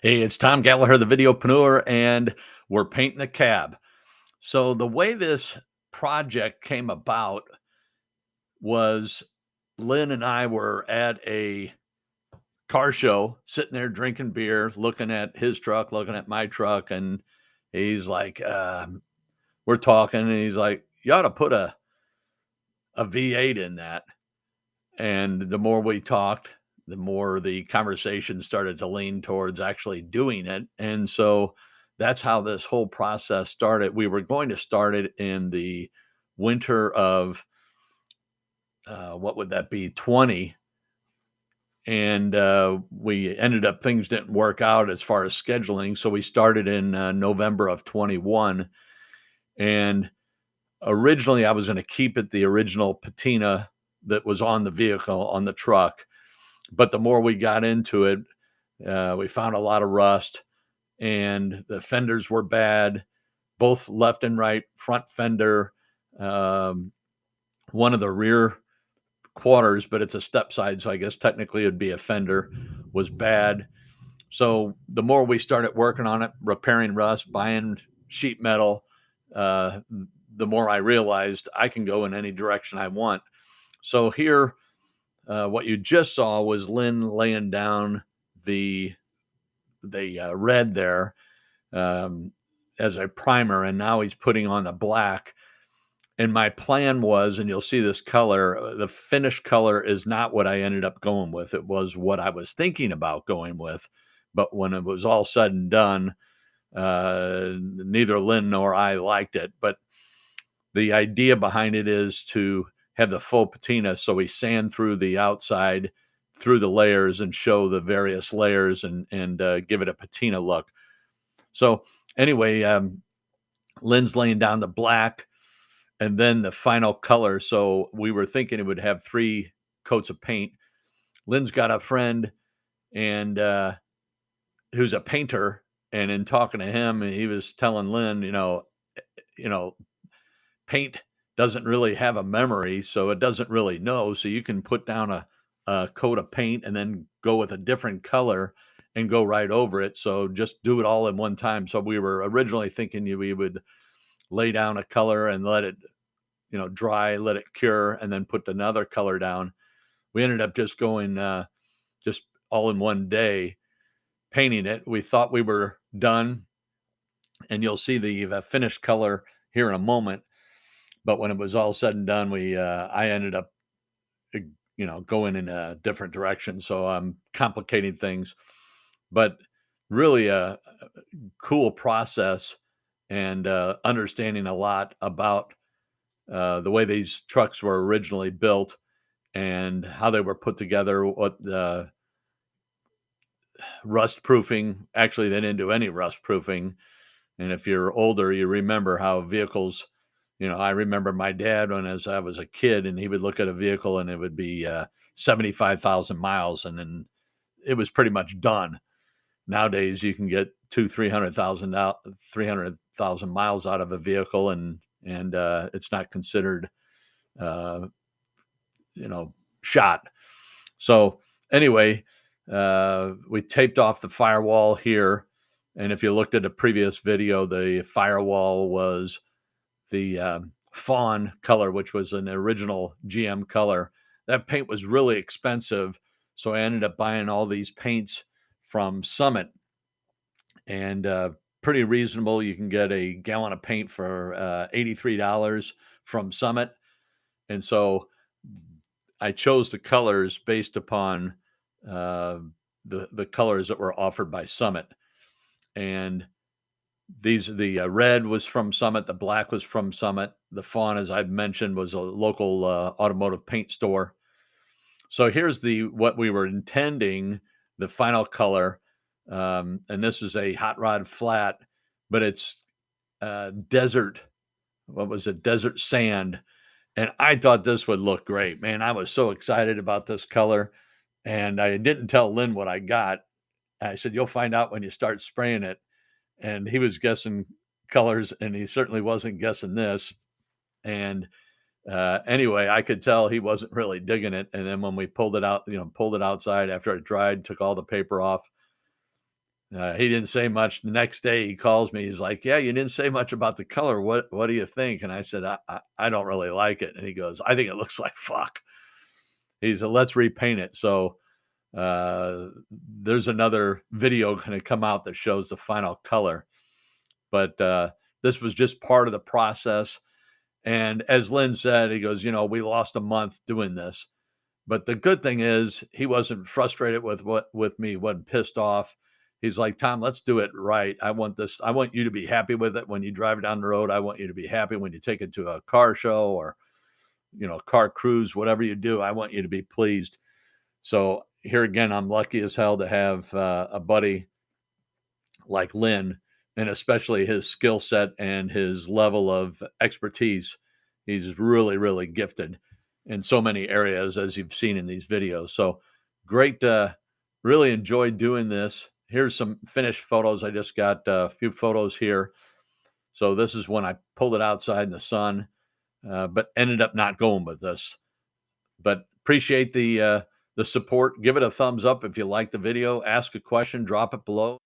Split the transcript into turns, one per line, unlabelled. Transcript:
Hey, it's Tom Gallagher, the videopreneur, and we're painting the cab. So the way this project came about was Lynn and I were at a car show, sitting there drinking beer, looking at his truck, looking at my truck, and he's like, we're talking, and he's like, "You ought to put a V8 in that." And the more we talked, the more the conversation started to lean towards actually doing it. And so that's how this whole process started. We were going to start it in the winter of what would that be, 20. And we ended up, things didn't work out as far as scheduling. So we started in November of 21. And originally, I was going to keep it the original patina that was on the vehicle, on the truck. But the more we got into it, we found a lot of rust, and the fenders were bad, both left and right, front fender, um, one of the rear quarters, but it's a step side, so I guess technically it'd be a fender, was bad. So the more we started working on it, repairing rust, buying sheet metal, uh, the more I realized I can go in any direction I want. So here, what you just saw was Lynn laying down the red there, um, as a primer, and now he's putting on the black. And my plan was, and you'll see this color, the finished color is not what I ended up going with. It was what I was thinking about going with, but when it was all said and done, neither Lynn nor I liked it. But the idea behind it is to have the full patina, so we sand through the outside, through the layers, and show the various layers, and give it a patina look. So anyway, Lynn's laying down the black and then the final color. So we were thinking it would have three coats of paint. Lynn's got a friend and who's a painter, and in talking to him, he was telling Lynn, you know, paint doesn't really have a memory, so it doesn't really know. So you can put down a coat of paint and then go with a different color and go right over it. So just do it all in one time. So we were originally thinking we would lay down a color and let it, dry, let it cure, and then put another color down. We ended up just going just all in one day painting it. We thought we were done, and you'll see the finished color here in a moment. But when it was all said and done, I ended up, uh, going in a different direction. So I'm complicating things, but really a cool process, and understanding a lot about the way these trucks were originally built and how they were put together, what the rust proofing. Actually, they didn't do any rust proofing. And if you're older, you remember how vehicles, I remember my dad when as I was a kid, and he would look at a vehicle and it would be 75,000 miles, and then it was pretty much done. Nowadays, you can get 300,000 miles out of a vehicle, and it's not considered, uh, you know, shot. So anyway, we taped off the firewall here, and if you looked at a previous video, the firewall was the fawn color, which was an original GM color. That paint was really expensive, so I ended up buying all these paints from Summit, and pretty reasonable. You can get a gallon of paint for $83 from Summit, and so I chose the colors based upon uh, the colors that were offered by Summit. And the red was from Summit, the black was from Summit, the fawn, as I've mentioned, was a local automotive paint store. So here's the what we were intending, the final color, and this is a hot rod flat, but it's desert. What was it? Desert sand. And I thought this would look great, man. I was so excited about this color, and I didn't tell Lynn what I got. I said, "You'll find out when you start spraying it." And he was guessing colors, and he certainly wasn't guessing this. And anyway, I could tell he wasn't really digging it. And then when we pulled it out, pulled it outside after it dried, took all the paper off. He didn't say much. The next day, he calls me. He's like, "Yeah, you didn't say much about the color. What do you think?" And I said, "I don't really like it." And he goes, "I think it looks like fuck." He said, "Let's repaint it." So uh, there's another video going to come out that shows the final color. But this was just part of the process. And as Lynn said, he goes, we lost a month doing this. But the good thing is he wasn't frustrated with me, wasn't pissed off. He's like, Tom, let's do it right. I want this. I want you to be happy with it when you drive down the road. I want you to be happy when you take it to a car show or, car cruise, whatever you do. I want you to be pleased. So here again, I'm lucky as hell to have a buddy like Lynn, and especially his skill set and his level of expertise. He's really, really gifted in so many areas, as you've seen in these videos. So great. Really enjoyed doing this. Here's some finished photos. I just got a few photos here. So this is when I pulled it outside in the sun, but ended up not going with this. But appreciate the support. Give it a thumbs up if you like the video. Ask a question, drop it below.